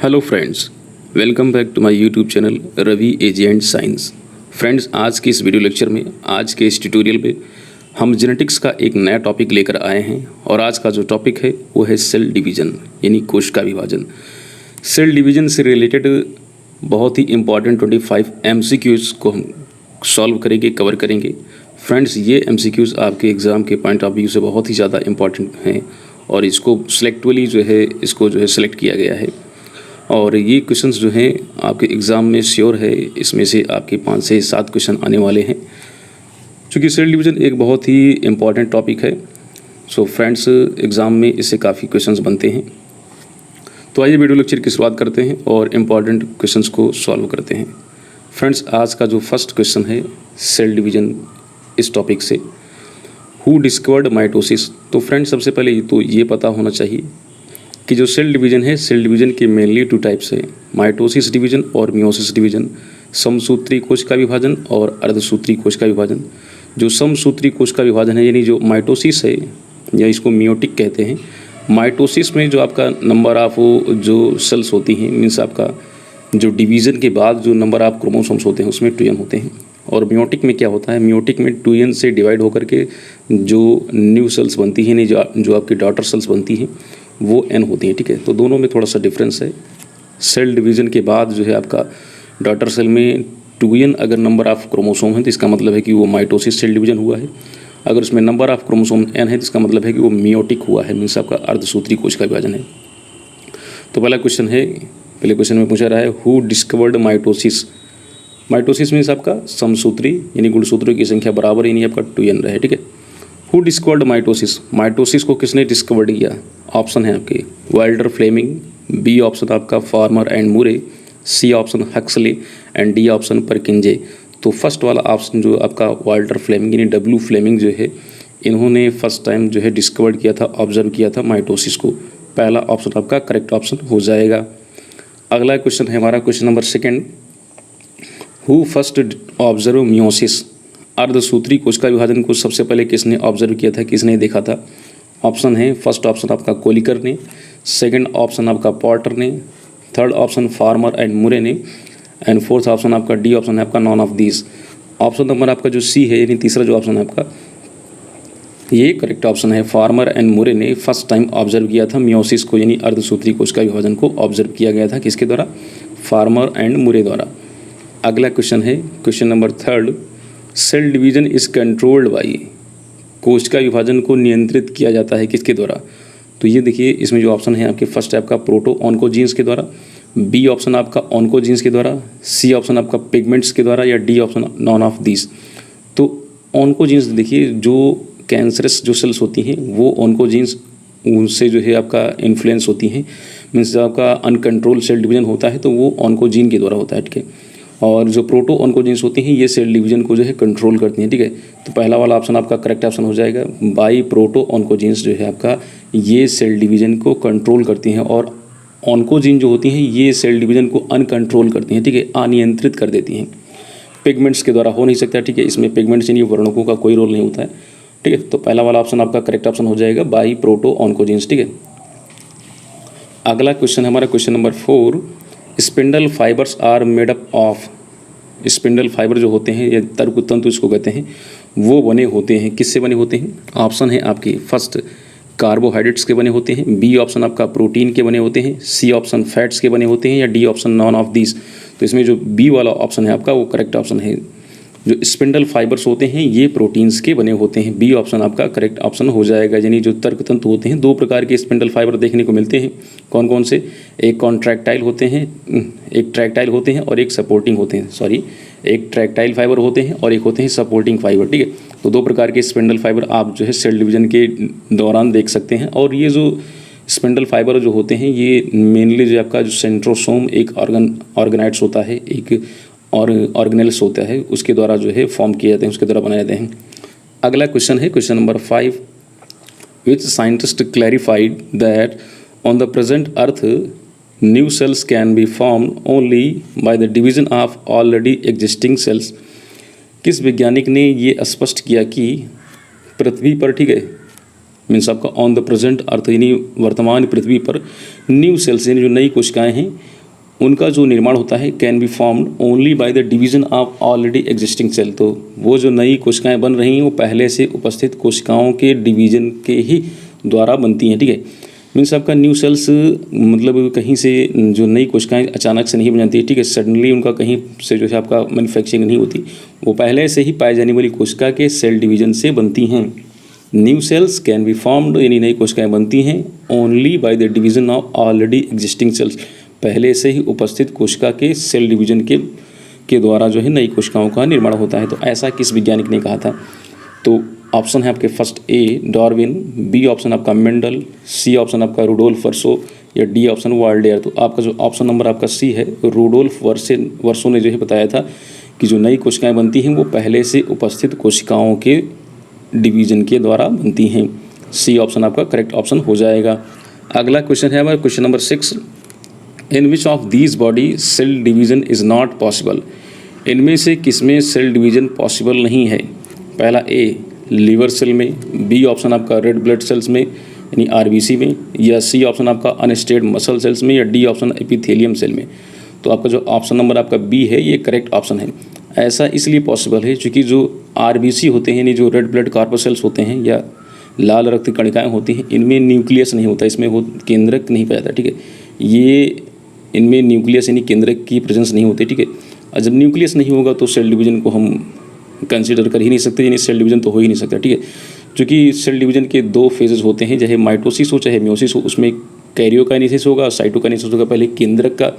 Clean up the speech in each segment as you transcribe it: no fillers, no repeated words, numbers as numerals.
Hello friends, welcome back to my YouTube channel Ravi AG and science. Friends, आज के इस video lecture में, आज के इस ट्यूटोरियल में हम जेनेटिक्स का एक नया टॉपिक लेकर आए हैं और आज का जो टॉपिक है वो है सेल डिवीज़न यानी कोशिका विभाजन। सेल डिवीज़न से रिलेटेड बहुत ही इंपॉर्टेंट 25 MCQs को हम सॉल्व करेंगे, कवर करेंगे। फ्रेंड्स, ये MCQs आपके एग्ज़ाम के पॉइंट ऑफ व्यू से बहुत ही ज़्यादा इंपॉर्टेंट हैं और इसको सिलेक्टिवली इसको सेलेक्ट किया गया है और ये क्वेश्चंस जो हैं आपके एग्ज़ाम में श्योर है इसमें से आपके 5 से 7 क्वेश्चन आने वाले हैं। चूँकि सेल डिवीज़न एक बहुत ही इम्पॉर्टेंट टॉपिक है, सो फ्रेंड्स एग्ज़ाम में इससे काफ़ी क्वेश्चंस बनते हैं। तो आइए वीडियो लेक्चर की शुरुआत करते हैं और इम्पॉर्टेंट क्वेश्चंस को सॉल्व करते हैं। फ्रेंड्स, आज का जो फर्स्ट क्वेश्चन है सेल डिवीज़न इस टॉपिक से, हु डिस्कवर्ड माइटोसिस। तो फ्रेंड्स, सबसे पहले तो ये पता होना चाहिए कि जो सेल डिवीज़न है, सेल डिवीज़न के मेनली 2 टाइप्स है, माइटोसिस डिवीज़न और मियोसिस डिवीज़न। समसूत्री कोशिका विभाजन और अर्धसूत्री कोशिका विभाजन। जो समसूत्री कोशिका विभाजन है यानी जो माइटोसिस है या इसको मियोटिक कहते हैं, माइटोसिस में जो आपका नंबर ऑफ जो सेल्स होती हैं, मीन्स आपका जो डिवीज़न के बाद जो नंबर ऑफ क्रोमोसोम्स होते हैं उसमें 2n होते हैं। और मियोटिक में क्या होता है, मियोटिक में 2n से डिवाइड होकर के जो न्यू सेल्स बनती हैं, नहीं जो आपकी डॉटर सेल्स बनती हैं वो n होती है। ठीक है, तो दोनों में थोड़ा सा डिफरेंस है। सेल डिवीज़न के बाद जो है आपका डॉटर सेल में 2n अगर नंबर ऑफ क्रोमोसोम है तो इसका मतलब है कि वो माइटोसिस सेल डिवीज़न हुआ है। अगर उसमें नंबर ऑफ क्रोमोसोम n है तो इसका मतलब है कि वो मियोटिक हुआ है, मीन्स आपका अर्धसूत्री कोशिका विभाजन है। तो पहले क्वेश्चन में पूछा रहा है who discovered mitosis. Mitosis means आपका समसूत्री यानी गुणसूत्रों की संख्या बराबर यानी आपका 2n रहे। ठीक है, हु डिस्कवर्ड माइटोसिस। माइटोसिस को किसने डिस्कवर्ड किया? ऑप्शन है आपके वाइल्डर फ्लेमिंग, बी ऑप्शन आपका Farmer and Murray, C option Huxley and D option Purkinje. तो फर्स्ट वाला ऑप्शन जो आपका वाइल्डर फ्लेमिंग यानी W फ्लेमिंग जो है, इन्होंने फर्स्ट टाइम जो है डिस्कवर्ड किया था, ऑब्जर्व किया था माइटोसिस को। पहला ऑप्शन आपका करेक्ट ऑप्शन हो जाएगा। अगला क्वेश्चन है हमारा question number 2, who first observe meiosis. अर्धसूत्री कोशिका विभाजन को सबसे पहले किसने ऑब्जर्व किया था, किसने देखा था? ऑप्शन है फर्स्ट ऑप्शन आपका कोलिकर ने, सेकंड ऑप्शन आपका पॉर्टर ने, थर्ड ऑप्शन फार्मर एंड मुरे ने एंड फोर्थ ऑप्शन आपका डी ऑप्शन है आपका none of this. Option number आपका जो सी है यानी तीसरा जो ऑप्शन है आपका, ये करेक्ट ऑप्शन है। फार्मर एंड मुरे ने फर्स्ट टाइम ऑब्जर्व किया था मियोसिस को यानी अर्धसूत्री कोशिका विभाजन को ऑब्जर्व किया गया था किसके द्वारा? फार्मर एंड मुरे द्वारा। अगला क्वेश्चन है question number 3, cell division is controlled by. कोशिका विभाजन को नियंत्रित किया जाता है किसके द्वारा? तो ये देखिए, इसमें जो ऑप्शन है आपके फर्स्ट है आपका प्रोटो ऑन्कोजीन्स के द्वारा, बी ऑप्शन आपका ऑन्कोजीन्स के द्वारा, सी ऑप्शन आपका पिगमेंट्स के द्वारा या D option none of this. तो ऑन्कोजीन्स देखिए, जो कैंसरस जो सेल्स होती हैं वो ऑन्कोजीन्स उनसे जो है आपका इन्फ्लुएंस होती हैं, मीन्स जो आपका अनकंट्रोल सेल डिवीज़न होता है तो वो ऑन्कोजीन के द्वारा होता है। ठीक है, और जो प्रोटो ऑन्कोजीन्स होती हैं ये सेल डिवीज़न को जो है कंट्रोल करती हैं। ठीक है, तो पहला वाला ऑप्शन आपका करेक्ट ऑप्शन हो जाएगा। बाई प्रोटो ऑन्कोजीन्स जो है आपका ये सेल डिवीज़न को कंट्रोल करती हैं और ऑन्कोजीन जो होती हैं ये सेल डिवीज़न को अनकंट्रोल करती हैं। ठीक है, अनियंत्रित कर देती हैं। पिगमेंट्स के द्वारा हो नहीं सकता। ठीक है, इसमें पिगमेंट्स यानी वर्णकों का कोई रोल नहीं होता है। ठीक है, तो पहला वाला ऑप्शन आपका करेक्ट ऑप्शन हो जाएगा बाई प्रोटो ऑन्कोजीन्स। ठीक है, अगला क्वेश्चन है हमारा question number 4, spindle fibres are made up of. Spindle fibre जो होते हैं या तर्क तंतु इसको कहते हैं, वो बने होते हैं किससे बने होते हैं? ऑप्शन है आपकी फर्स्ट कार्बोहाइड्रेट्स के बने होते हैं, बी ऑप्शन आपका प्रोटीन के बने होते हैं, सी ऑप्शन फैट्स के बने होते हैं या D option none of this. तो इसमें जो बी वाला ऑप्शन है आपका वो करेक्ट ऑप्शन है। जो स्पिंडल फाइबर्स होते हैं ये प्रोटीन्स के बने होते हैं, बी ऑप्शन आपका करेक्ट ऑप्शन हो जाएगा। यानी जो तर्क तंतु होते हैं, 2 प्रकार के स्पिंडल फाइबर देखने को मिलते हैं। कौन कौन से? एक कॉन्ट्रैक्टाइल होते हैं, एक ट्रैक्टाइल होते हैं और एक सपोर्टिंग होते हैं। एक ट्रैक्टाइल फाइबर होते हैं और एक होते हैं सपोर्टिंग फाइबर। ठीक है, तो 2 प्रकार के स्पिंडल फाइबर आप जो है सेल डिवीज़न के दौरान देख सकते हैं। और ये जो स्पिंडल फाइबर जो होते हैं ये मेनली जो आपका जो सेंट्रोसोम एक ऑर्गेनाइड्स होता है, एक और ऑर्गेनेल्स होता है, उसके द्वारा जो है फॉर्म किए जाते हैं, उसके द्वारा बनाए जाते हैं। अगला क्वेश्चन है question number 5, which scientist clarified that on the present earth new cells can be formed only by the division of already existing cells. किस वैज्ञानिक ने ये स्पष्ट किया कि पृथ्वी पर, ठीक है, मीन्स आपका ऑन द प्रेजेंट अर्थ यानी वर्तमान पृथ्वी पर न्यू सेल्स यानी जो नई कोशिकाएं हैं उनका जो निर्माण होता है can be formed only by the division of already existing cell. तो वो जो नई कोशिकाएं बन रही हैं वो पहले से उपस्थित कोशिकाओं के डिवीजन के ही द्वारा बनती हैं, ठीक है। मीन्स आपका न्यू सेल्स मतलब कहीं से जो नई कोशिकाएं अचानक से नहीं बन जाती है, ठीक है, सडनली उनका कहीं से जो है आपका मैन्युफैक्चरिंग नहीं होती, वो पहले से ही पाई जाने वाली कोशिका के सेल डिवीजन से बनती हैं। New cells can be formed, यानी नई कोशिकाएं बनती हैं only by the division of already existing cells, पहले से ही उपस्थित कोशिका के सेल डिवीजन के द्वारा जो है नई कोशिकाओं का निर्माण होता है। तो ऐसा किस वैज्ञानिक ने कहा था? तो ऑप्शन है आपके first A Darwin, B option आपका मेंडल, सी ऑप्शन आपका रुडोल्फ वर्सो, या डी ऑप्शन वाल्डेयर। तो आपका जो ऑप्शन नंबर आपका सी है, रुडोल्फ वर्सो ने जो है बताया था कि जो नई कोशिकाएं बनती हैं वो पहले से उपस्थित कोशिकाओं के डिवीजन के द्वारा बनती हैं। सी ऑप्शन आपका करेक्ट ऑप्शन हो जाएगा। अगला क्वेश्चन है हमारा question number 6, in which of these body cell division is not possible. इनमें से किसमें सेल डिवीजन पॉसिबल नहीं है? पहला ए लीवर सेल में, बी ऑप्शन आपका रेड ब्लड सेल्स में यानी आरबीसी में, या सी ऑप्शन आपका अनस्टेड मसल सेल्स में, या डी ऑप्शन एपिथेलियम सेल में। तो आपका जो ऑप्शन नंबर आपका बी है ये करेक्ट ऑप्शन है। ऐसा इसलिए पॉसिबल है क्योंकि जो आरबीसी होते हैं यानी जो रेड ब्लड कार्पोसेल्स होते हैं या लाल रक्त कणिकाएँ होती हैं, इनमें न्यूक्लियस नहीं होता, इसमें वो केंद्रक नहीं पाया जाता, ठीक है। ये इनमें न्यूक्लियस यानी केंद्रक की प्रेजेंस नहीं होती, ठीक है। और जब न्यूक्लियस नहीं होगा तो सेल डिवीजन को हम कंसीडर कर ही नहीं सकते, यानी सेल डिवीजन तो हो ही नहीं सकता, ठीक है। क्योंकि सेल डिवीजन के दो फेजेस होते हैं, चाहे माइटोसिस हो चाहे म्योसिस हो, उसमें कैरियोकाइनेसिस होगा, साइटोकाइनेसिस होगा। पहले केंद्रक का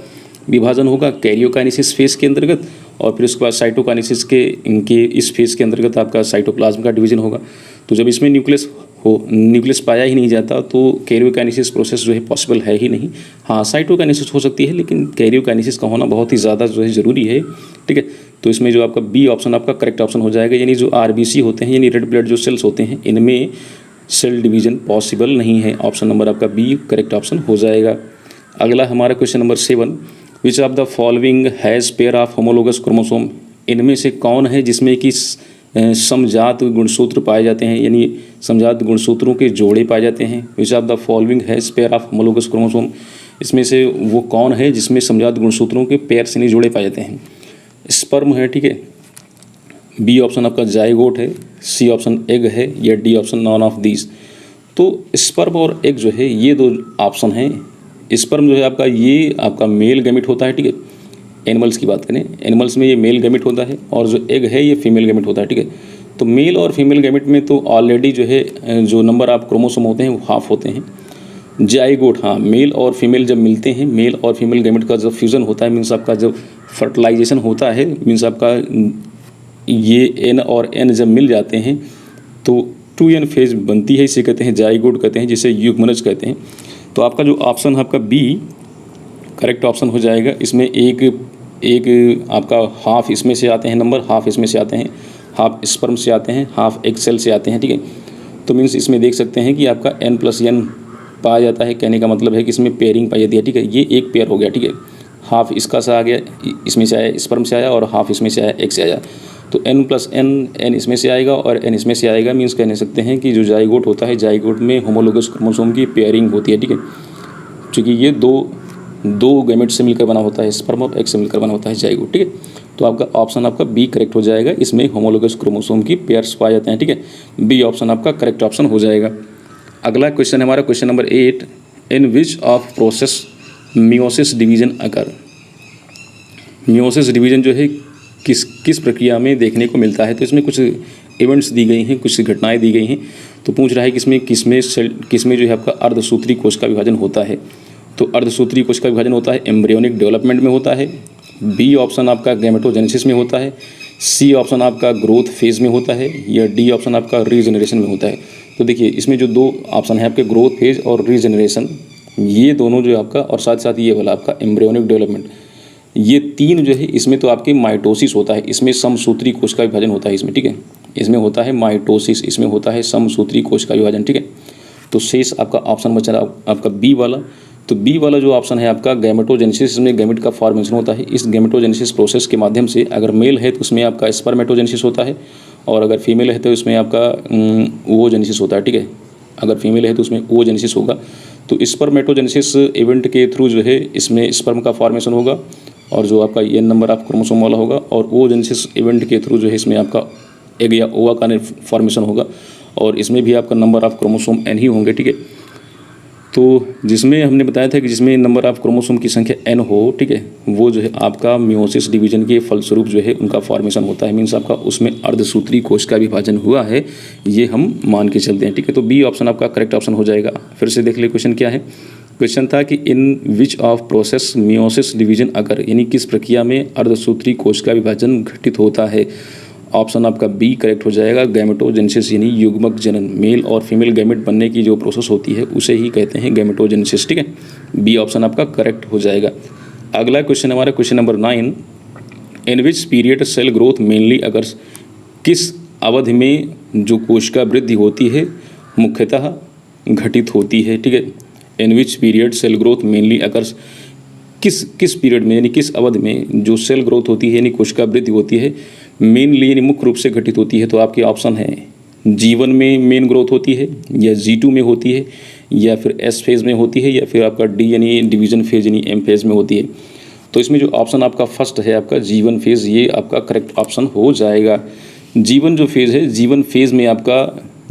विभाजन होगा कैरियोकाइनेसिस फेज के अंतर्गत, और फिर उसके बाद साइटोकाइनेसिस के इनके इस फेज के अंतर्गत आपका साइटोप्लाज्म का डिवीजन होगा। तो जब इसमें न्यूक्लियस पाया ही नहीं जाता तो कैरियोकाइनेसिस प्रोसेस जो है पॉसिबल है ही नहीं। हाँ, साइटोकाइनेसिस हो सकती है, लेकिन कैरियोकाइनेसिस का होना बहुत ही ज़्यादा जो है ज़रूरी है, ठीक है। तो इसमें जो आपका बी ऑप्शन आपका करेक्ट ऑप्शन हो जाएगा, यानी जो आरबीसी होते हैं यानी रेड ब्लड जो सेल्स होते हैं, इनमें सेल डिवीजन पॉसिबल नहीं है। ऑप्शन नंबर आपका बी करेक्ट ऑप्शन हो जाएगा। अगला हमारा question number 7, which of the following has pair of homologous chromosome. इनमें से कौन है जिसमें कि समजात गुणसूत्र पाए जाते हैं, यानी समजात गुणसूत्रों के जोड़े पाए जाते हैं। Which of the following has pair of homologous chromosome, इसमें से वो कौन है जिसमें समजात गुणसूत्रों के पेयर से नहीं जोड़े पाए जाते हैं? स्पर्म है, ठीक है, बी ऑप्शन आपका जाइगोट है, सी ऑप्शन एग है, या D option none of these. तो स्पर्म और एग जो है ये दो ऑप्शन हैं। स्पर्म जो है आपका ये आपका मेल गैमेट होता है, ठीक है। एनिमल्स की बात करें, एनिमल्स में ये मेल गैमेट होता है, और जो एग है ये फीमेल गैमेट होता है, ठीक है। तो मेल और फीमेल गैमेट में तो ऑलरेडी जो है जो नंबर ऑफ क्रोमोसोम होते हैं वो हाफ होते हैं। जाइगोट, हाँ, मेल और फीमेल जब मिलते हैं, मेल और फीमेल गैमेट का जब फ्यूज़न होता है, मीन्स आपका जब फर्टिलाइजेशन होता है, मीन्स आपका ये एन और एन जब मिल जाते हैं तो 2n फेज बनती है, इसे कहते हैं जाइगोट कहते हैं, जिसे युग्मनज कहते हैं। तो आपका जो ऑप्शन है आपका बी करेक्ट ऑप्शन हो जाएगा। इसमें एक आपका हाफ इसमें से आते हैं नंबर, हाफ इसमें से आते हैं, हाफ स्पर्म से आते हैं, हाफ एग सेल से आते हैं, ठीक है। तो मीन्स इसमें देख सकते हैं कि आपका n+n पाया जाता है, कहने का मतलब है कि इसमें पेयरिंग पाई जाती है, ठीक है। ये एक पेयर हो गया, ठीक है। हाफ इसका से आ गया, इसमें से आया, स्पर्म से आया, और हाफ इसमें से आया, एग से आया। तो n+n, n इसमें से आएगा और n इसमें से आएगा, मीन्स कह सकते हैं कि जो जाइगोट होता है, जाइगोट में होमोलोगस क्रोमोसोम की पेयरिंग होती है, ठीक है। क्योंकि ये दो गैमेट से मिलकर बना होता है, स्पर्म और एग से मिलकर बना होता है जाइगोट, ठीक है। तो आपका ऑप्शन आपका बी करेक्ट हो जाएगा, इसमें होमोलोगस क्रोमोसोम की पेयर्स पाए जाते हैं, ठीक है। बी ऑप्शन आपका करेक्ट ऑप्शन हो जाएगा। अगला क्वेश्चन है हमारा question number 8, in which of process meiosis division occur. Meiosis division जो है किस प्रक्रिया में देखने को मिलता है? तो इसमें कुछ इवेंट्स दी गई हैं, कुछ घटनाएं दी गई हैं। तो पूछ रहा है किसमें जो है आपका अर्धसूत्री कोश का विभाजन होता है। तो अर्धसूत्री कोश का विभाजन होता है एम्ब्रियोनिक डेवलपमेंट में होता है, बी ऑप्शन आपका गैमेटोजेनेसिस में होता है, सी ऑप्शन आपका ग्रोथ फेज में होता है, या डी ऑप्शन आपका रीजनरेशन में होता है। तो देखिए इसमें जो दो ऑप्शन है आपके ग्रोथ फेज और रीजनरेशन, ये दोनों जो है आपका, और साथ साथ ये वाला आपका एम्ब्रियोनिक डेवलपमेंट, ये तीन जो है इसमें तो आपकी माइटोसिस होता है, इसमें समसूत्री कोश का विभाजन होता है इसमें, ठीक है। इसमें होता है माइटोसिस, इसमें होता है समसूत्री कोश का विभाजन, ठीक है। तो शेष आपका ऑप्शन बचा आपका बी वाला। तो बी वाला जो ऑप्शन है आपका गैमेटोजेनेसिस, इसमें गैमेट का फॉर्मेशन होता है। इस गैमेटोजेनेसिस प्रोसेस के माध्यम से अगर मेल है तो उसमें आपका स्पर्मेटोजेनेसिस होता है, और अगर फीमेल है तो इसमें आपका ओवोजेनेसिस होता है, ठीक है। अगर फीमेल है तो उसमें oogenesis होगा। तो स्पर्मेटोजेनेसिस इवेंट के थ्रू जो है इसमें स्पर्म का फॉर्मेशन होगा और जो आपका n नंबर ऑफ क्रोमोसोम वाला होगा, और oogenesis इवेंट के थ्रू जो है इसमें आपका एग या ओवा का फॉर्मेशन होगा और इसमें भी आपका नंबर ऑफ क्रोमोसोम n ही होंगे, ठीक है। तो जिसमें हमने बताया था कि जिसमें नंबर ऑफ क्रोमोसोम की संख्या n हो, ठीक है, वो जो है आपका मियोसिस डिवीजन के फलस्वरूप जो है उनका फॉर्मेशन होता है। मीन्स आपका उसमें अर्धसूत्री कोश का विभाजन हुआ है, ये हम मान के चलते हैं, ठीक है। तो बी ऑप्शन आपका करेक्ट ऑप्शन हो जाएगा। फिर से देख ले क्वेश्चन क्या है। क्वेश्चन था कि in which of process meiosis division अगर, यानी किस प्रक्रिया में अर्धसूत्री कोश का विभाजन घटित होता है। ऑप्शन आपका बी करेक्ट हो जाएगा, गैमेटोजेनेसिस, यानी युग्मक जनन। मेल और फीमेल गैमेट बनने की जो प्रोसेस होती है उसे ही कहते हैं गैमेटोजेनेसिस, ठीक है। बी ऑप्शन आपका करेक्ट हो जाएगा। अगला क्वेश्चन हमारा question number 9, in which period cell growth mainly अगर, किस अवधि में जो कोशिका वृद्धि होती है मुख्यतः घटित होती है, ठीक है। In which period cell growth mainly अगर, किस पीरियड में यानी किस अवधि में जो सेल ग्रोथ होती है यानी कोशिका वृद्धि होती है मेनली यानी मुख्य रूप से घटित होती है। तो आपके ऑप्शन है G1 में मेन ग्रोथ होती है, या G2 में होती है, या फिर S फेज़ में होती है, या फिर आपका D यानी डिवीजन फेज यानी M फेज़ में होती है। तो इसमें जो ऑप्शन आपका फर्स्ट है आपका G1 फेज़, ये आपका करेक्ट ऑप्शन हो जाएगा। G1 जो फेज़ है, G1 फेज़ में आपका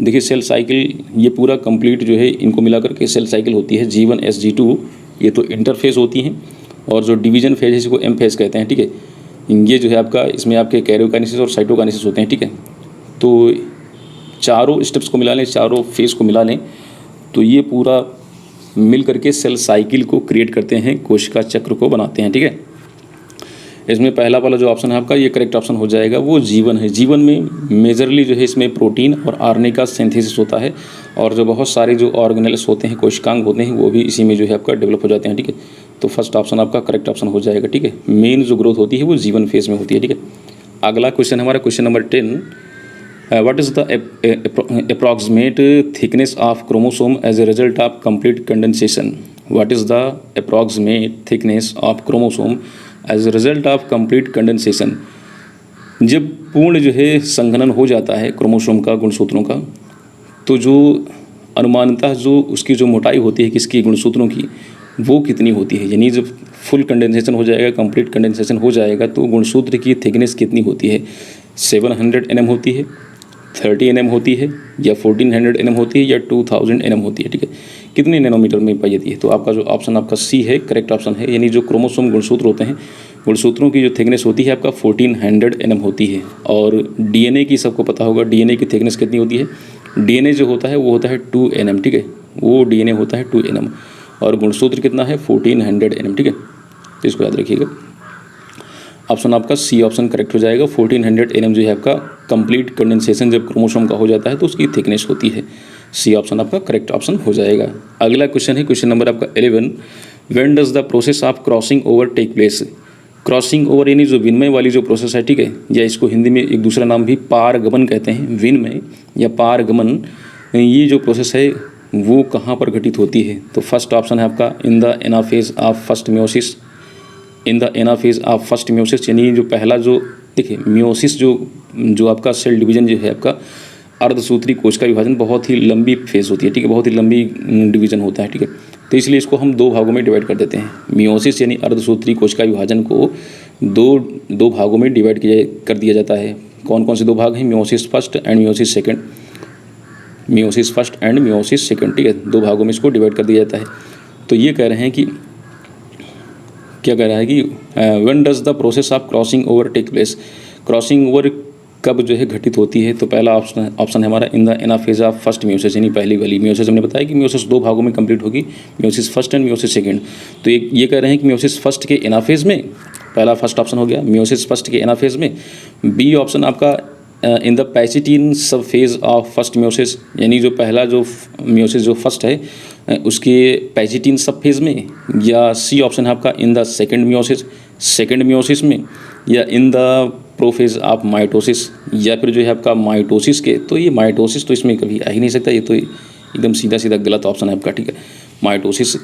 देखिए सेल साइकिल ये पूरा कंप्लीट जो है इनको मिला करके सेल साइकिल होती है G1 S G2, ये तो इंटरफेज होती हैं। और जो डिवीजन फेज है इसको M फेज़ कहते हैं, ठीक है। ये जो है आपका इसमें आपके कैरियोकाइनेसिस और साइटोकाइनेसिस होते हैं, ठीक है। तो चारों स्टेप्स को मिला लें, चारों फेज़ को मिला लें तो ये पूरा मिल करके सेल साइकिल को क्रिएट करते हैं, कोशिका चक्र को बनाते हैं, ठीक है। इसमें पहला वाला जो ऑप्शन है आपका ये करेक्ट ऑप्शन हो जाएगा, वो G1 है। G1 में मेजरली जो है इसमें प्रोटीन और आरएनए का सिंथेसिस होता है, और जो बहुत सारे जो ऑर्गेनेल्स होते हैं, कोशिकांग होते हैं, वो भी इसी में जो है आपका डेवलप हो जाते हैं, ठीक है। तो फर्स्ट ऑप्शन आपका करेक्ट ऑप्शन हो जाएगा, ठीक है। मेन जो ग्रोथ होती है वो G1 फेज़ में होती है, ठीक है। अगला क्वेश्चन हमारा question number 10, what is the approximate thickness of chromosome as a result of complete condensation. What is the approximate thickness of chromosome as a result of complete condensation. जब पूर्ण जो है संघनन हो जाता है क्रोमोसोम का, गुणसूत्रों का, तो जो अनुमानतः जो उसकी जो मोटाई होती है किसकी, गुणसूत्रों की, वो कितनी होती है। यानी जब फुल कंडेंसेशन हो जाएगा, कंप्लीट कंडेंसेशन हो जाएगा, तो गुणसूत्र की थिकनेस कितनी होती है। 700 nm होती है, 30 nm होती है, या 1400 nm होती है, या 2000 nm होती है, ठीक है। कितने नैनोमीटर में पाई जाती है। तो आपका जो ऑप्शन आपका सी है करेक्ट ऑप्शन है। यानी जो क्रोमोसोम गुणसूत्र होते हैं, गुणसूत्रों की जो थिकनेस होती है आपका 1400 nm होती है। और डीएनए की सबको पता होगा डीएनए की थिकनेस कितनी होती है। डीएनए जो होता है वो होता है 2 nm, ठीक है। वो डीएनए होता है 2 nm, और गुणसूत्र कितना है 1400 nm, ठीक है। तो इसको याद रखिएगा। ऑप्शन आपका सी ऑप्शन करेक्ट हो जाएगा। 1400 nm जो है आपका कंप्लीट कंडेंसेशन जब क्रोमोसोम का हो जाता है तो उसकी थिकनेस होती है। सी ऑप्शन आपका करेक्ट ऑप्शन हो जाएगा। अगला क्वेश्चन है क्वेश्चन नंबर आपका 11, when does the process of crossing over take place. Crossing over यानी जो विनिमय वाली जो प्रोसेस है, ठीक है, या इसको हिंदी में एक दूसरा नाम भी पारगमन कहते हैं। विनिमय या पारगमन, ये जो प्रोसेस है वो कहाँ पर घटित होती है। तो फर्स्ट ऑप्शन है आपका in the anaphase of first meiosis. In the anaphase of first meiosis, यानी जो पहला जो देखिए मियोसिस जो आपका सेल डिवीजन जो है आपका अर्धसूत्री कोश का विभाजन बहुत ही लंबी फेज होती है, ठीक है, बहुत ही लंबी डिवीजन होता है, ठीक है। तो इसलिए इसको हम दो भागों में डिवाइड कर देते हैं। मियोसिस यानी अर्धसूत्री कोश का विभाजन को दो भागों में डिवाइड कर दिया जाता है। कौन कौन से दो भाग हैं, meiosis first and meiosis second. Meiosis first and meiosis second, ठीक है, दो भागों में इसको डिवाइड कर दिया जाता है। तो ये कह रहे हैं कि क्या कह रहा है कि when does the process of crossing over take place. Crossing over कब जो है घटित होती है। तो पहला ऑप्शन है हमारा in the anaphase of first meiosis, यानी पहली वाली मियोसिस। हमने बताया कि मियोसिस दो भागों में कंप्लीट होगी, meiosis first and meiosis second. तो ये कह रहे हैं कि मियोसिस फर्स्ट के एनाफेज में, पहला फर्स्ट ऑप्शन हो गया मियोसिस फर्स्ट के एनाफेज में। बी ऑप्शन आपका इन द पैसिटीन सब फेज ऑफ फर्स्ट मियोसिस, यानी जो पहला जो मियोसिस जो फर्स्ट है उसके पैसिटीन सब फेज में। या सी ऑप्शन है आपका इन द सेकंड मियोसिस में, या in the prophase of mitosis, या फिर जो है आपका माइटोसिस के। तो ये माइटोसिस तो इसमें कभी आ ही नहीं सकता, ये तो एकदम सीधा गलत ऑप्शन है आपका, ठीक है। माइटोसिस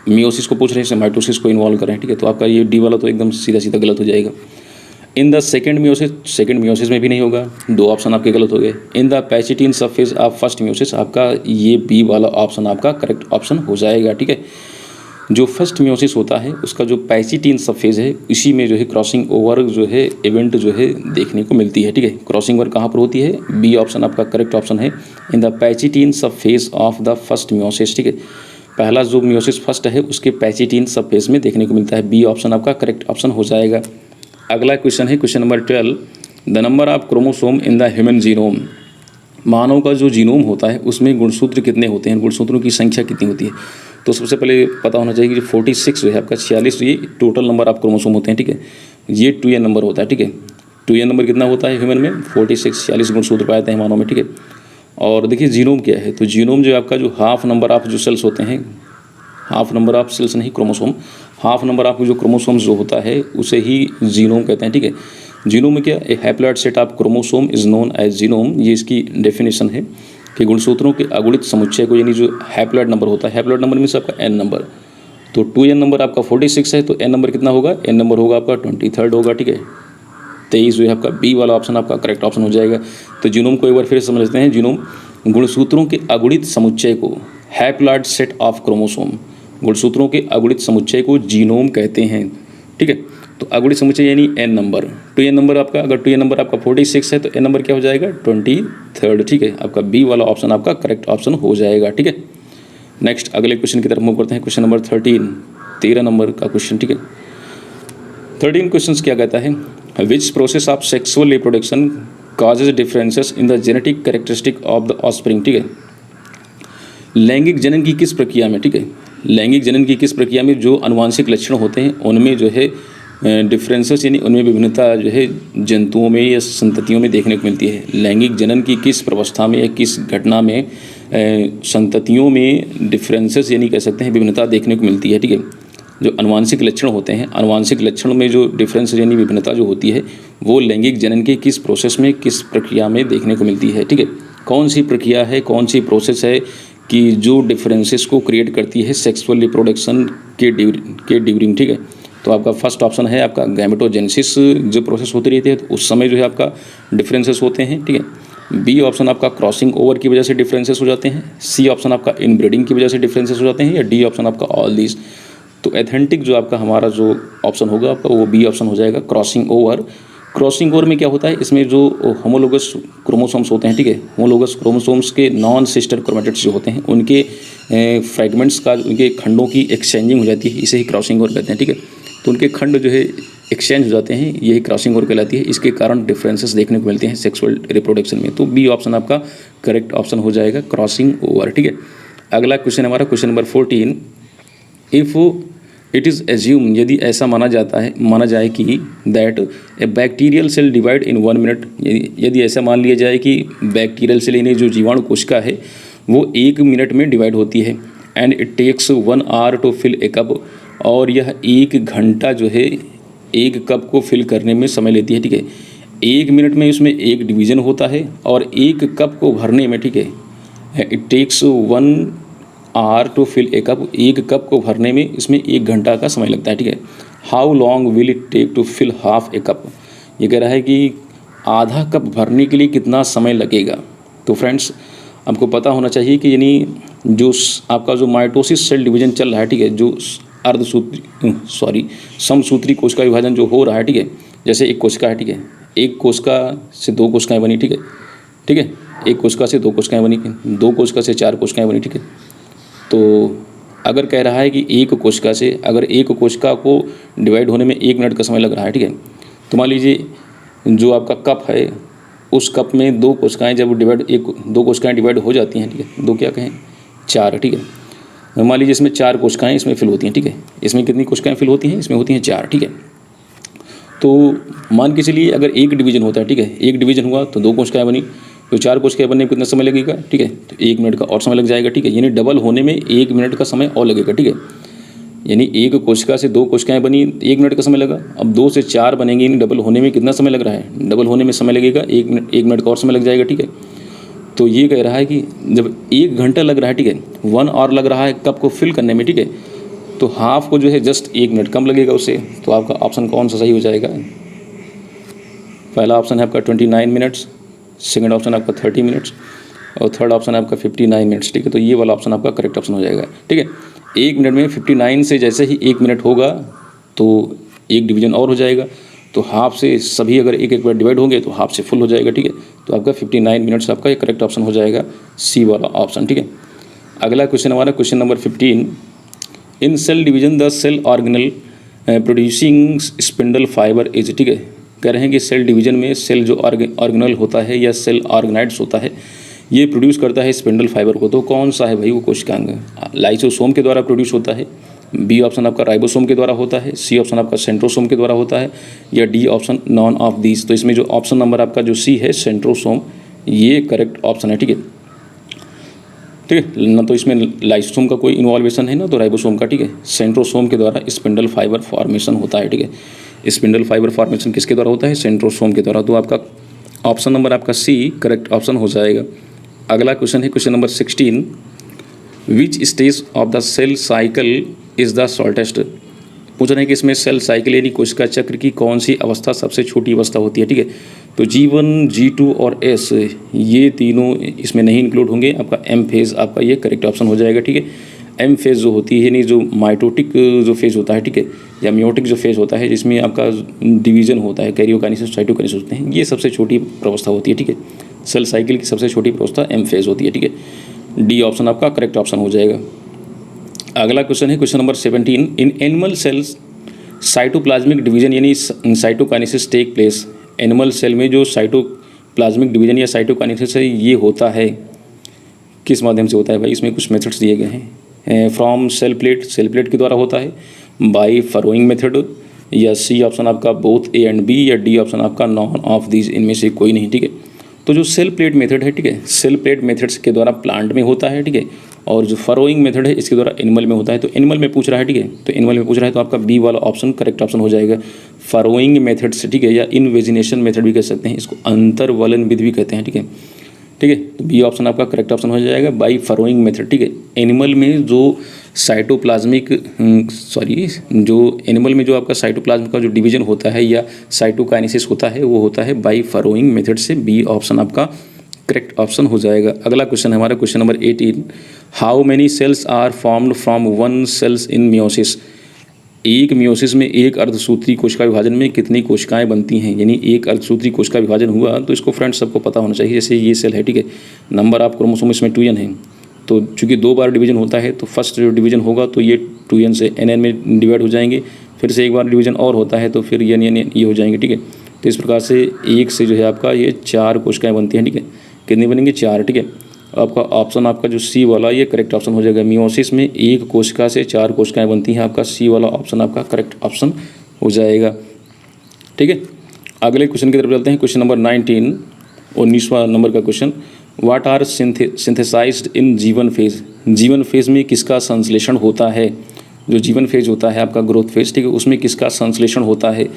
मियोसिस को पूछ रहे हैं, माइटोसिस को इन्वॉल्व कर रहे हैं, ठीक है। तो आपका ये डी वाला तो एकदम सीधा गलत हो जाएगा। इन द सेकेंड मियोसिस में भी नहीं होगा, 2 ऑप्शन आपके गलत हो गए। इन द पैचिटिन सब फेज ऑफ फर्स्ट मियोसिस, आपका ये बी वाला ऑप्शन आपका करेक्ट ऑप्शन हो जाएगा, ठीक है। जो फर्स्ट मियोसिस होता है उसका जो पैचिटिन सब फेज है, इसी में जो है क्रॉसिंग ओवर जो है इवेंट जो है देखने को मिलती है, ठीक है। क्रॉसिंग ओवर कहाँ पर होती है, बी ऑप्शन आपका करेक्ट ऑप्शन है, इन द पैचिटिन सब phase of the first meiosis, ठीक है। पहला जो मियोसिस फर्स्ट है उसके पैचिटिन सब फेज में देखने को मिलता है, बी ऑप्शन आपका करेक्ट ऑप्शन हो जाएगा। अगला क्वेश्चन है question number 12, the number of chromosome in the human genome. मानव का जो जीनोम होता है उसमें गुणसूत्र कितने होते हैं, गुणसूत्रों की संख्या कितनी होती है। तो सबसे पहले पता होना चाहिए कि जो 46 जो है आपका 46 ये टोटल नंबर ऑफ क्रोमोसोम होते हैं, ठीक है। ये 2n नंबर होता है, ठीक है। 2n नंबर कितना होता है ह्यूमन में, 46 गुणसूत्र पाए जाते हैं मानव में, ठीक है। और देखिए जीनोम क्या है, तो जीनोम जो आपका जो हाफ नंबर ऑफ जो सेल्स होते हैं, हाफ नंबर ऑफ सेल्स नहीं क्रोमोसोम, हाफ नंबर ऑफ जो क्रोमोसोम्स जो होता है उसे ही जीनोम कहते हैं, ठीक है। जीनोम में क्या, a haploid set of chromosome is known as genome, ये इसकी डेफिनेशन है कि गुणसूत्रों के अगुणित समुच्चय को, यानी जो हैप्लॉइड नंबर होता है, हैप्लॉइड नंबर मीन्स आपका n नंबर, तो 2n नंबर आपका 46 है, तो n नंबर कितना होगा, n नंबर होगा आपका 23 होगा, ठीक है। 23 जो है आपका बी वाला ऑप्शन आपका करेक्ट ऑप्शन हो जाएगा। तो जीनोम को एक बार फिर समझ लेते हैं। जीनोम गुणसूत्रों के अगुणित समुच्चय को, हैप्लॉइड सेट ऑफ क्रोमोसोम, गुणसूत्रों के अगुणित समुच्चय को जीनोम कहते हैं, ठीक है। तो अगुणित समुच्चय यानी n नंबर, 2n नंबर आपका, अगर 2n नंबर आपका 46 है तो n नंबर क्या हो जाएगा 23, ठीक है। आपका बी वाला ऑप्शन आपका करेक्ट ऑप्शन हो जाएगा, ठीक है। नेक्स्ट अगले क्वेश्चन की तरफ मूव करते हैं, क्वेश्चन नंबर 13 नंबर का क्वेश्चन, ठीक है। 13 क्वेश्चन क्या कहता है, which process of sexual reproduction causes differences in the genetic characteristic of the offspring, ठीक है। लैंगिक जनन की किस प्रक्रिया में, ठीक है, लैंगिक जनन की किस प्रक्रिया में जो अनुवांशिक लक्षण होते हैं उनमें जो है डिफरेंसेस यानी उनमें विभिन्नता जो है जंतुओं में या संततियों में देखने को मिलती है। लैंगिक जनन की किस प्रवस्था में या किस घटना में संततियों में डिफरेंसेस यानी कह सकते हैं विभिन्नता देखने को मिलती है, ठीक है। जो अनुवांशिक लक्षण होते हैं, अनुवांशिक लक्षण में जो डिफरेंस यानी विभिन्नता जो होती है वो लैंगिक जनन के किस प्रोसेस में, किस प्रक्रिया में देखने को मिलती है, ठीक है। कौन सी प्रक्रिया है, कौन सी प्रोसेस है कि जो डिफरेंसेस को क्रिएट करती है सेक्सुअल रिप्रोडक्शन के ड्यूरिंग, ठीक है। तो आपका फर्स्ट ऑप्शन है आपका गैमेटोजेनेसिस जो प्रोसेस होती रहती है तो उस समय जो है आपका डिफरेंसेस होते हैं, ठीक है। बी ऑप्शन आपका क्रॉसिंग ओवर की वजह से डिफरेंसेस हो जाते हैं, सी ऑप्शन आपका इनब्रीडिंग की वजह से डिफरेंसेस हो जाते हैं, या डी ऑप्शन आपका ऑल दीज। तो एथेंटिक जो आपका हमारा जो ऑप्शन होगा आपका वो बी ऑप्शन हो जाएगा, क्रॉसिंग ओवर। क्रॉसिंग ओवर में क्या होता है, इसमें जो होमोलोगस क्रोमोसोम्स होते हैं, ठीक है, होमोलोगस क्रोमोसोम्स के नॉन सिस्टर क्रोमेटिड्स जो होते हैं उनके फ्रैगमेंट्स का, उनके खंडों की एक्सचेंजिंग हो जाती है, इसे ही क्रॉसिंग ओवर कहते हैं, ठीक है। तो उनके खंड जो है एक्सचेंज हो जाते हैं, यही क्रॉसिंग ओवर कहलाती है। इसके कारण डिफरेंसेस देखने को मिलते हैं सेक्सुअल रिप्रोडक्शन में, तो बी ऑप्शन आपका करेक्ट ऑप्शन हो जाएगा, क्रॉसिंग ओवर, ठीक है। अगला क्वेश्चन हमारा question number 14, if it is assume, यदि ऐसा माना जाए कि that a bacterial cell divide in 1 minute, यदि ऐसा मान लिया जाए कि बैक्टीरियल सेल यानी जो जीवाणु कोशिका है वो 1 मिनट में डिवाइड होती है, and it takes 1 hour to fill a cup, और यह 1 घंटा जो है 1 कप को फिल करने में समय लेती है, ठीक है। 1 मिनट में इसमें 1 डिवीज़न होता है और 1 कप को भरने में, ठीक है, it takes 1 hour to fill a cup, 1 cup को भरने में इसमें 1 घंटा का समय लगता है, ठीक है। How long will it take to fill half a cup, ये कह रहा है कि आधा कप भरने के लिए कितना समय लगेगा। तो फ्रेंड्स आपको पता होना चाहिए कि यानी जो आपका जो माइटोसिस सेल डिवीजन चल रहा है, ठीक है, जो समसूत्री कोशिका विभाजन जो हो रहा है, ठीक है, जैसे एक कोशिका है, ठीक है, एक कोशिका से 2 कोशिकाएँ बनी, ठीक है, ठीक है, एक कोशिका से 2 कोशिकाएँ बनी, 2 कोशिका से 4 कोशिकाएँ बनी, ठीक है। तो अगर कह रहा है कि एक कोशिका से अगर एक कोशिका को डिवाइड होने में 1 मिनट का समय लग रहा है, ठीक है, तो मान लीजिए जो आपका कप है उस कप में 2 कोशिकाएँ जब डिवाइड 2 कोशिकाएँ डिवाइड हो जाती हैं, ठीक है, 2 क्या कहें 4, ठीक है। मान लीजिए इसमें 4 कोशिकाएँ इसमें फिल होती हैं, ठीक है, इसमें कितनी कोशिकाएँ फिल होती हैं, इसमें होती हैं 4, ठीक है। तो मान के चलिए अगर 1 डिवीजन होता है, ठीक है, 1 डिवीजन हुआ तो 2 कोशिकाएँ बनी, तो 4 कोशिकाएँ बनने में कितना समय लगेगा, ठीक है, तो 1 मिनट का और समय लग जाएगा, ठीक है, यानी डबल होने में 1 मिनट का समय और लगेगा, ठीक है। यानी एक कोशिका से 2 कोशिकाएँ बनी, 1 मिनट का समय लगा, अब 2 से 4 बनेंगी, यानी डबल होने में कितना समय लग रहा है, डबल होने में समय लगेगा 1 मिनट का और समय लग जाएगा, ठीक है। तो ये कह रहा है कि जब 1 घंटा लग रहा है, ठीक है, 1 आवर लग रहा है कप को फिल करने में, ठीक है, तो हाफ को जो है जस्ट 1 मिनट कम लगेगा उससे, तो आपका ऑप्शन कौन सा सही हो जाएगा, पहला ऑप्शन है आपका 29 मिनट्स, सेकंड ऑप्शन आपका 30 मिनट्स और थर्ड ऑप्शन है आपका 59 मिनट्स, ठीक है। तो ये वाला ऑप्शन आपका करेक्ट ऑप्शन हो जाएगा, ठीक है। 1 मिनट में 59 से जैसे ही 1 मिनट होगा तो एक डिवीजन और हो जाएगा, तो हाफ से सभी अगर एक एक बार डिवाइड होंगे तो हाफ से फुल हो जाएगा, ठीक है। तो आपका 59 मिनट्स आपका ये करेक्ट ऑप्शन हो जाएगा, सी वाला ऑप्शन, ठीक है। अगला क्वेश्चन हमारा question number 15, in cell division the cell organelle producing spindle fibre is, ठीक है। कह रहे हैं कि सेल डिवीजन में सेल जो ऑर्गेनल होता है या सेल ऑर्गेनाइड्स होता है ये प्रोड्यूस करता है स्पिंडल फाइबर को, तो कौन सा है भाई वो कोशिकांग? लाइसोसोम के द्वारा प्रोड्यूस होता है, बी ऑप्शन आपका राइबोसोम के द्वारा होता है, सी ऑप्शन आपका सेंट्रोसोम के द्वारा होता है, या D option none of these. तो इसमें जो ऑप्शन नंबर आपका जो सी है सेंट्रोसोम, ये करेक्ट ऑप्शन है, ठीक है। ठीक है, ना तो इसमें लाइसोसोम का कोई इन्वॉल्वेशन है ना तो राइबोसोम का, ठीक है। सेंट्रोसोम के द्वारा स्पिंडल फाइबर फॉर्मेशन होता है, ठीक है। स्पिंडल फाइबर फॉर्मेशन किसके द्वारा होता है? सेंट्रोसोम के द्वारा। तो आपका ऑप्शन नंबर आपका सी करेक्ट ऑप्शन हो जाएगा। अगला क्वेश्चन है question number 16, which stage of the cell cycle is the shortest. पूछ रहे हैं कि इसमें सेल साइकिल यानी कोशिका चक्र की कौन सी अवस्था सबसे छोटी अवस्था होती है, ठीक है। तो G1, G2 और S ये तीनों इसमें नहीं इंक्लूड होंगे। आपका M फेज़ आपका ये करेक्ट ऑप्शन हो जाएगा, ठीक है। M फेज़ जो होती है यानी जो माइटोटिक जो फेज़ होता है, ठीक है, या मियोटिक जो फेज़ होता है जिसमें आपका डिवीजन होता है, कैरियोकाइनेसिस साइटोकाइनेसिस होते हैं, ये सबसे छोटी प्रवस्था होती है, ठीक है। सेल साइकिल की सबसे छोटी प्रवस्था M फेज़ होती है, ठीक है। डी ऑप्शन आपका करेक्ट ऑप्शन हो जाएगा। अगला क्वेश्चन है question number 17, in animal cells cytoplasmic division यानी cytokinesis take place. Animal cell में जो साइटोप्लाज्मिक डिवीजन या साइटोकाइनेसिस है ये होता है किस माध्यम से होता है भाई? इसमें कुछ मेथड्स दिए गए हैं। फ्रॉम सेल प्लेट के द्वारा होता है, बाय फरोइंग मेथड, या सी ऑप्शन आपका बोथ ए एंड बी, या डी ऑप्शन आपका नॉन ऑफ दीज, इनमें से कोई नहीं, ठीक है। तो जो सेल प्लेट मेथड है, ठीक है, सेल प्लेट मेथड्स के द्वारा प्लांट में होता है, ठीक है। और जो फरोइंग मेथड है इसके द्वारा एनिमल में होता है। तो एनिमल में पूछ रहा है, ठीक है, तो एनिमल में पूछ रहा है तो आपका बी वाला ऑप्शन करेक्ट ऑप्शन हो जाएगा। फरोइंग मेथड से, ठीक है, या इनवेजिनेशन मेथड भी कह सकते हैं, इसको अंतर्वलन विधि भी कहते हैं, ठीक है। ठीक है, तो बी ऑप्शन आपका करेक्ट ऑप्शन हो जाएगा, बाई फरोइंग मेथड, ठीक है। एनिमल में जो साइटोप्लाज्मिक जो एनिमल में जो आपका साइटोप्लाज्म का जो डिवीजन होता है या साइटोकाइनेसिस होता है वो होता है बाई फरोइंग मेथड से। बी ऑप्शन आपका करेक्ट ऑप्शन हो जाएगा। अगला क्वेश्चन है हमारा question number 18, how many cells are formed from one cells in meiosis. एक मियोसिस में एक अर्धसूत्री कोशिका विभाजन में कितनी कोशिकाएं बनती हैं? यानी एक अर्धसूत्री कोशिका विभाजन हुआ तो इसको फ्रेंड्स सबको पता होना चाहिए। जैसे ये सेल है, ठीक है, नंबर ऑफ क्रोमोसोम इसमें 2n है, तो चूँकि 2 बार डिवीजन होता है तो फर्स्ट जो डिवीजन होगा तो ये 2n से nn में डिवाइड हो जाएंगे, फिर से एक बार डिवीजन और होता है तो फिर n ये हो जाएंगे, ठीक है। तो इस प्रकार से एक से जो है आपका ये 4 कोशिकाएँ बनती हैं, ठीक है। कितनी बनेंगी? 4, ठीक है। आपका ऑप्शन आपका जो सी वाला ये करेक्ट ऑप्शन हो जाएगा। मियोसिस में एक कोशिका से 4 कोशिकाएं बनती हैं, आपका सी वाला ऑप्शन आपका करेक्ट ऑप्शन हो जाएगा, ठीक है। अगले क्वेश्चन की तरफ चलते हैं, क्वेश्चन नंबर 19, 19वां नंबर का question, what are synthesized in G one phase. जीवन फेज में किसका संश्लेषण होता है? जो जीवन फेज होता है आपका ग्रोथ फेज, ठीक है, उसमें किसका संश्लेषण होता है?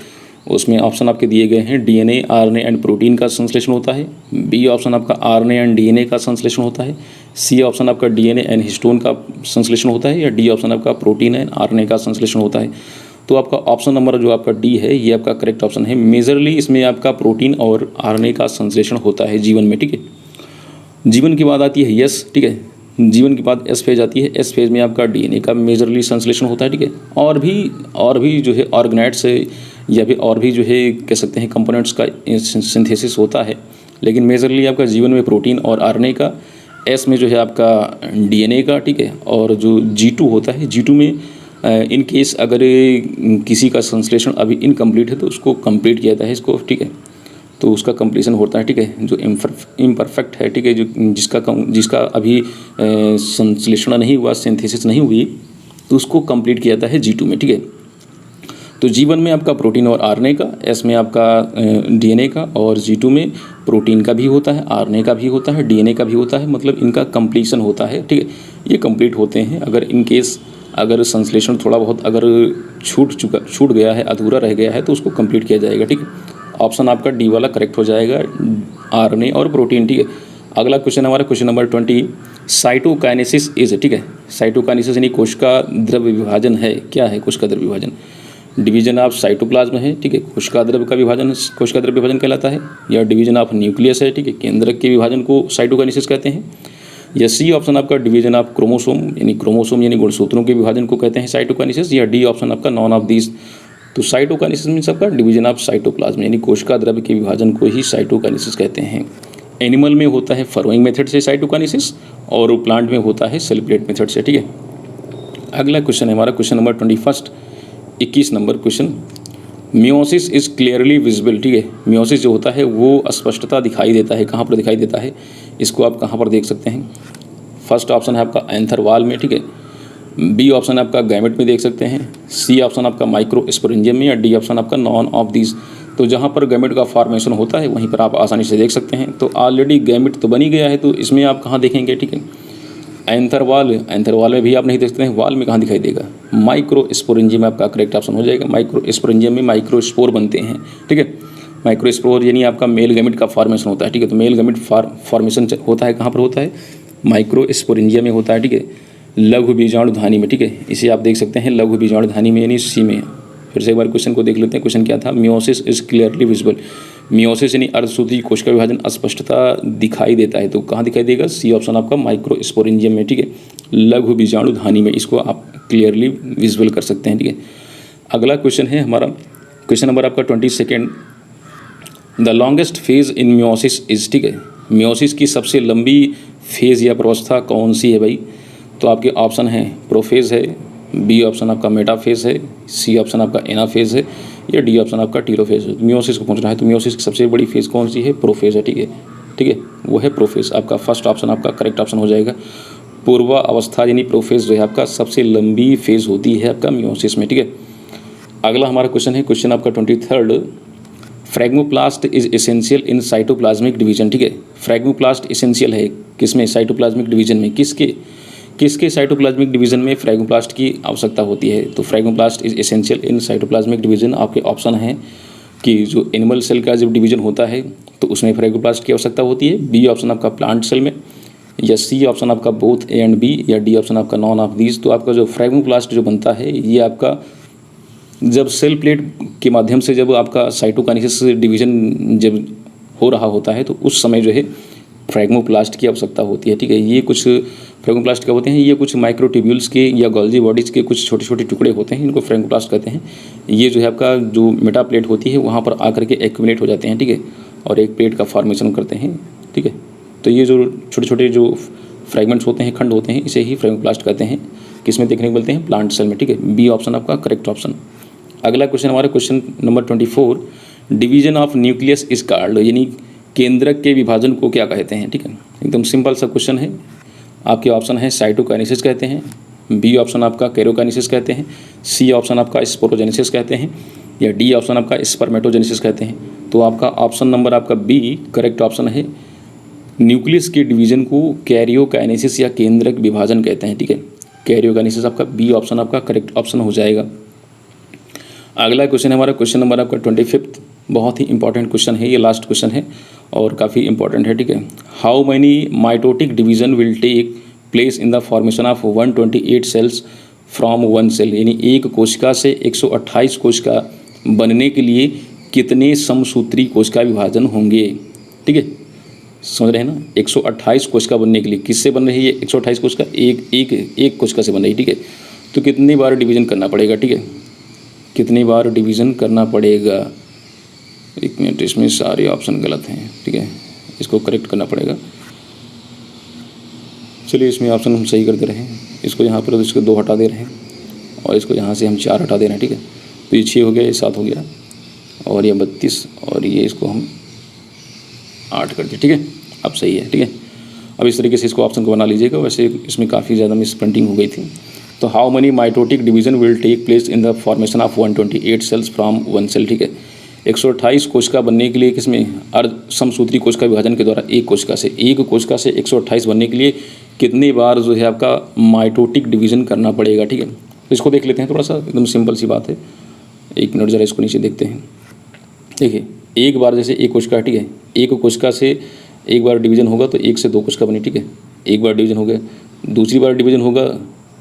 उसमें ऑप्शन आपके दिए गए हैं, डीएनए, आरएनए एंड प्रोटीन का संश्लेषण होता है, बी ऑप्शन आपका आरएनए एंड डीएनए का संश्लेषण होता है, सी ऑप्शन आपका डीएनए एंड हिस्टोन का संश्लेषण होता है, या डी ऑप्शन आपका प्रोटीन एंड आरएनए का संश्लेषण होता है। तो आपका ऑप्शन नंबर जो आपका डी है ये आपका करेक्ट ऑप्शन है। मेजरली इसमें आपका प्रोटीन और आरएनए का संश्लेषण होता है जीवन में, ठीक है। जीवन की बात आती है यस, ठीक है, जीवन के बाद एस फेज आती है। एस फेज में आपका डीएनए का मेजरली संश्लेषण होता है, ठीक है। और भी जो है ऑर्गेनाइड्स या फिर और भी जो है कह सकते हैं कंपोनेंट्स का सिंथेसिस होता है, लेकिन मेजरली आपका जीवन में प्रोटीन और आरएनए का, एस में जो है आपका डीएनए का, ठीक है। और जो G2 होता है, G2 में इन केस अगर किसी का संश्लेषण अभी इनकम्प्लीट है तो उसको कंप्लीट किया जाता है इसको, ठीक है, तो उसका कंप्लीशन होता है, ठीक है। जो इम्परफेक्ट है, ठीक है, जो जिसका अभी संश्लेषण नहीं हुआ, सिंथेसिस नहीं हुई, तो उसको कंप्लीट किया जाता है G2 में, ठीक है। तो G1 में आपका प्रोटीन और आरएनए का, एस में आपका डीएनए का, और G2 में प्रोटीन का भी होता है, आरएनए का भी होता है, डीएनए का भी होता है, मतलब इनका कंप्लीशन होता है, ठीक है, ये कंप्लीट होते हैं। अगर इन केस अगर संश्लेषण थोड़ा बहुत अगर छूट गया है, अधूरा रह गया है, तो उसको कंप्लीट किया जाएगा, ठीक है। ऑप्शन आपका डी वाला करेक्ट हो जाएगा, आरएनए और प्रोटीन, ठीक है। अगला क्वेश्चन हमारा क्वेश्चन नंबर 20, साइटोकाइनेसिस इज, ठीक है। साइटोकाइनेसिस यानी कोशिका द्रव्य विभाजन है। क्या है कोशिका द्रव्य विभाजन? डिवीजन ऑफ साइटोप्लाज्म है, ठीक है, कोशिका द्रव्य का विभाजन कोशिका द्रव्य विभाजन कहलाता है, या डिवीजन ऑफ न्यूक्लियस है, ठीक है, केंद्रक के विभाजन को साइटोकाइनेसिस कहते हैं, या सी ऑप्शन आपका डिवीजन ऑफ क्रोमोसोम यानी गुणसूत्रों के विभाजन को कहते हैं साइटोकाइनेसिस, या डी ऑप्शन आपका नॉन ऑफ दीज। तो साइटोकाइनेसिस मीन्स आपका डिवीजन ऑफ साइटोप्लाज्म यानी कोशिका द्रव्य के विभाजन को ही साइटोकाइनेसिस कहते हैं। एनिमल में होता है फरोइंग मेथड से साइटोकाइनेसिस और प्लांट में होता है सेल प्लेट मेथड से, ठीक है। अगला क्वेश्चन है हमारा question number 21 number question, meiosis is clearly visible, ठीक है। मियोसिस जो होता है वो स्पष्टता दिखाई देता है, कहाँ पर दिखाई देता है, इसको आप कहाँ पर देख सकते हैं। फर्स्ट ऑप्शन है आपका एंथर वाल में, ठीक है, बी ऑप्शन आपका गैमेट में देख सकते हैं, सी ऑप्शन आपका माइक्रोस्पोरेंजियम में, या डी ऑप्शन आपका नॉन ऑफ दीज। तो जहाँ पर गैमेट का फॉर्मेशन होता है वहीं पर आप आसानी से देख सकते हैं। तो ऑलरेडी गैमेट तो बनी गया है, तो इसमें आप कहाँ देखेंगे, ठीक है, एंथर वाल में भी आप नहीं देख सकते हैं, वाल में कहाँ दिखाई देगा, माइक्रोस्पोरेंजियम आपका करेक्ट ऑप्शन हो जाएगा। माइक्रोस्पोरेंजियम में माइक्रोस्पोर बनते हैं, ठीक है। माइक्रोस्पोर यानी आपका मेल गैमेट का फॉर्मेशन होता है, ठीक है। तो मेल गैमेट फॉर्मेशन होता है कहाँ पर होता है, माइक्रोस्पोरेंजियम में होता है, ठीक है, लघु बीजाणुधानी में, ठीक है। इसे आप देख सकते हैं लघु बीजाणुधानी में यानी सी में। फिर से एक बार क्वेश्चन को देख लेते हैं, क्वेश्चन क्या था, meiosis is clearly visible. Meiosis यानी अर्धसूत्री कोशिका विभाजन स्पष्टता दिखाई देता है, तो कहाँ दिखाई देगा, सी ऑप्शन आपका माइक्रोस्पोरेंजियम में, ठीक है, लघु बीजाणुधानी में, इसको आप क्लियरली विजिबल कर सकते हैं, ठीक है। अगला क्वेश्चन है हमारा क्वेश्चन नंबर आपका 22, the longest phase in meiosis is, ठीक है, मियोसिस की सबसे लंबी फेज या प्रवस्था कौन सी है भाई। तो आपके ऑप्शन हैं प्रोफेज है, बी ऑप्शन आपका मेटाफेज है, सी ऑप्शन आपका एनाफेज है, या डी ऑप्शन आपका टीलोफेज है। मियोसिस को पूछना है तो मियोसिस की सबसे बड़ी फेज कौन सी है, प्रोफेज है, ठीक है, ठीक है, वो है प्रोफेज। आपका फर्स्ट ऑप्शन आपका करेक्ट ऑप्शन हो जाएगा। पूर्वा अवस्था यानी प्रोफेज जो है आपका सबसे लंबी फेज होती है आपका मियोसिस में, ठीक है। अगला हमारा क्वेश्चन है क्वेश्चन आपका 23, phragmoplast is essential in cytoplasmic division, ठीक है। फ्रैग्मोप्लास्ट एसेंशियल है किसमें, साइटोप्लाज्मिक डिवीजन में, किसके साइटोप्लाज्मिक डिवीजन में फ्रैग्मोप्लास्ट की आवश्यकता होती है। तो phragmoplast is essential in cytoplasmic division, आपके ऑप्शन हैं कि जो एनिमल सेल का जब डिवीजन होता है तो उसमें फ्रैग्मोप्लास्ट की आवश्यकता होती है, बी ऑप्शन आपका प्लांट सेल में, या सी ऑप्शन आपका बोथ ए एंड बी, या डी ऑप्शन आपका नॉन ऑफ दीज। तो आपका जो फ्रैग्मोप्लास्ट जो बनता है ये आपका जब सेल प्लेट के माध्यम से जब आपका साइटोकाइनेसिस डिवीजन जब हो रहा होता है तो उस समय जो है फ्रैग्मोप्लास्ट की आवश्यकता होती है, ठीक है। ये कुछ फ्रैग्मोप्लास्ट क्या होते हैं, ये कुछ माइक्रोट्यूब्यूल्स के या गोल्जी बॉडीज़ के कुछ छोटे छोटे टुकड़े होते हैं, इनको फ्रैग्मोप्लास्ट कहते हैं। ये जो है आपका जो मेटा प्लेट होती है वहाँ पर आकर के एक्यूमुलेट हो जाते हैं, ठीक है, और एक प्लेट का फॉर्मेशन करते हैं, ठीक है। तो ये जो छोटे छोटे जो फ्रैगमेंट्स होते हैं, खंड होते हैं, इसे ही फ्रैग्मोप्लास्ट कहते हैं। किस में देखने को मिलते हैं, प्लांट सेल में, ठीक है, बी ऑप्शन आपका करेक्ट ऑप्शन। अगला क्वेश्चन हमारा question number 24, division of nucleus is called, यानी केंद्रक के विभाजन को क्या कहते हैं, ठीक है। एकदम सिंपल सा क्वेश्चन है। आपके ऑप्शन है साइटोकाइनेसिस कहते हैं, बी ऑप्शन आपका कैरोकाइनेसिस कहते हैं, सी ऑप्शन आपका स्पोरोजेनेसिस कहते हैं, या डी ऑप्शन आपका स्पर्मेटोजेनेसिस कहते हैं। तो आपका ऑप्शन नंबर आपका बी करेक्ट ऑप्शन है। न्यूक्लियस के डिवीजन को कैरियोकाइनेसिस या केंद्रक विभाजन कहते हैं, ठीक है। कैरियोकाइनेसिस आपका बी ऑप्शन आपका करेक्ट ऑप्शन हो जाएगा। अगला क्वेश्चन है हमारा क्वेश्चन नंबर आपका 25, बहुत ही इंपॉर्टेंट क्वेश्चन है, ये लास्ट क्वेश्चन है और काफ़ी इंपॉर्टेंट है, ठीक है। How many mitotic division will take place in the formation of 128 cells from one cell, यानी एक कोशिका से 128 कोशिका बनने के लिए कितने समसूत्री कोशिका विभाजन होंगे, ठीक है। समझ रहे हैं ना, 128 कोशिका बनने के लिए किससे बन रही है, 128 कोशिका एक कोशिका से बन रही है, ठीक है। तो कितनी बार डिवीज़न करना पड़ेगा, ठीक है, कितनी बार डिवीज़न करना पड़ेगा। एक मिनट, इसमें सारे ऑप्शन गलत हैं, ठीक है, इसको करेक्ट करना पड़ेगा। चलिए इसमें ऑप्शन हम सही कर दे रहे हैं, इसको यहाँ पर इसको 2 हटा दे रहे हैं और इसको यहाँ से हम 4 हटा दे रहे हैं, ठीक है। तो ये 6 हो गया, ये 7 हो गया और ये 32 और ये इसको हम 8 कर दिए, ठीक है, अब सही है, ठीक है। अब इस तरीके से इसको ऑप्शन को बना लीजिएगा। वैसे इसमें काफ़ी ज़्यादा मिस प्रिंटिंग हो गई थी। तो how many mitotic division will take place in the formation of 128 cells from one cell, ठीक है। 128 कोशिका बनने के लिए किसमें अर्ध समसूत्री कोशिका विभाजन के द्वारा एक कोशिका से 128 बनने के लिए कितनी बार जो है आपका माइटोटिक डिवीज़न करना पड़ेगा, ठीक है। तो इसको देख लेते हैं, थोड़ा सा एकदम सिंपल सी बात है। एक मिनट ज़रा इसको नीचे देखते हैं। देखिए एक बार जैसे एक कोशिका, ठीक है, एक कोशिका से एक बार डिवीज़न होगा तो 1 से 2 कोशिका बनी, ठीक है। एक बार डिवीज़न हो गया, दूसरी बार डिवीज़न होगा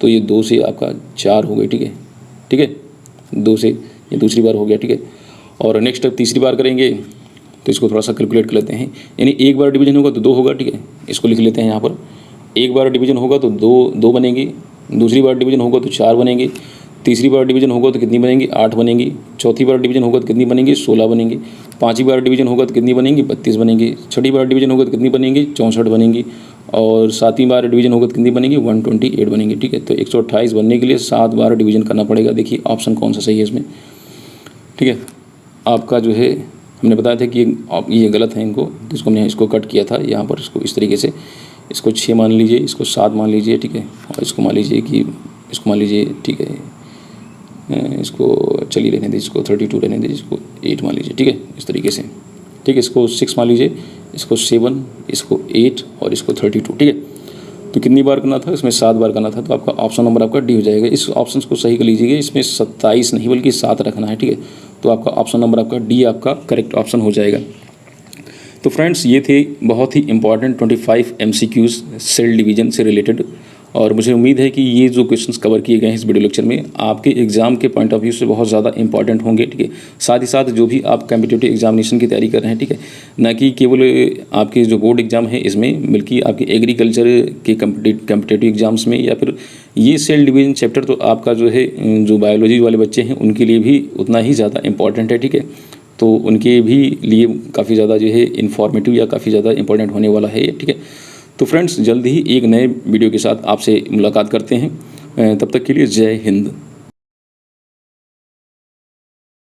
तो ये 2 से आपका 4 हो गई, ठीक है, ठीक है, 2 से ये दूसरी बार हो गया, ठीक है। और नेक्स्ट तीसरी बार करेंगे तो इसको थोड़ा सा कैलकुलेट कर लेते हैं, यानी एक बार डिवीजन होगा तो 2 होगा, ठीक है। इसको लिख लेते हैं यहाँ पर, एक बार डिवीजन होगा तो 2 बनेंगी, दूसरी बार डिवीजन होगा तो 4 बनेंगी, तीसरी बार डिवीजन होगा तो कितनी बनेंगी, 8 बनेंगी, चौथी बार डिवीजन होगा तो कितनी बनेंगी, 16 बनेंगी, पांचवी बार डिवीजन होगा तो कितनी बनेंगी, 32 बनेंगी, छठी बार डिवीजन होगा तो कितनी बनेंगी, 64 बनेंगी, और सातवीं बार डिवीजन होगा तो कितनी बनेंगी, 128 बनेंगी, ठीक है। तो 128 बनने के लिए 7 बार डिवीजन करना पड़ेगा। देखिए ऑप्शन कौन सा सही है इसमें, ठीक है। आपका जो है हमने बताया था कि ये गलत है इनको, तो इसको हमने इसको कट किया था यहाँ पर, इसको इस तरीके से, इसको 6 मान लीजिए, इसको 7 मान लीजिए, ठीक है, और इसको मान लीजिए कि इसको मान लीजिए, ठीक है, इसको चलिए रहने दीजिए, इसको 32 रहने दीजिए, इसको 8 मान लीजिए, ठीक है, इस तरीके से, ठीक है। इसको 6 मान लीजिए, इसको 7, इसको 8 और इसको 32, ठीक है। तो कितनी बार करना था, इसमें 7 बार करना था, तो आपका ऑप्शन नंबर आपका डी हो जाएगा। इस ऑप्शन को सही कर लीजिएगा, इसमें 27 नहीं बल्कि 7 रखना है, ठीक है। तो आपका ऑप्शन नंबर आपका डी आपका करेक्ट ऑप्शन हो जाएगा। तो फ्रेंड्स ये थे बहुत ही इंपॉर्टेंट 25 MCQs सेल डिवीजन से रिलेटेड, और मुझे उम्मीद है कि ये जो क्वेश्चंस कवर किए गए हैं इस वीडियो लेक्चर में आपके एग्जाम के पॉइंट ऑफ व्यू से बहुत ज़्यादा इंपॉर्टेंट होंगे, ठीक है। साथ ही साथ जो भी आप कॉम्पिटिटिव एग्जामिनेशन की तैयारी कर रहे हैं, ठीक है, ना कि केवल आपके जो बोर्ड एग्जाम है इसमें, बल्कि आपके एग्रीकल्चर के कॉम्पिटिटिव एग्जाम्स में, या फिर ये सेल डिवीजन चैप्टर तो आपका जो है जो बायोलॉजी वाले बच्चे हैं उनके लिए भी उतना ही ज़्यादा इंपॉर्टेंट है, ठीक है। तो उनके भी लिए काफ़ी ज़्यादा जो है इन्फॉर्मेटिव या काफ़ी ज़्यादा इंपॉर्टेंट होने वाला है, ठीक है। तो फ्रेंड्स जल्द ही एक नए वीडियो के साथ आपसे मुलाकात करते हैं, तब तक के लिए जय हिंद।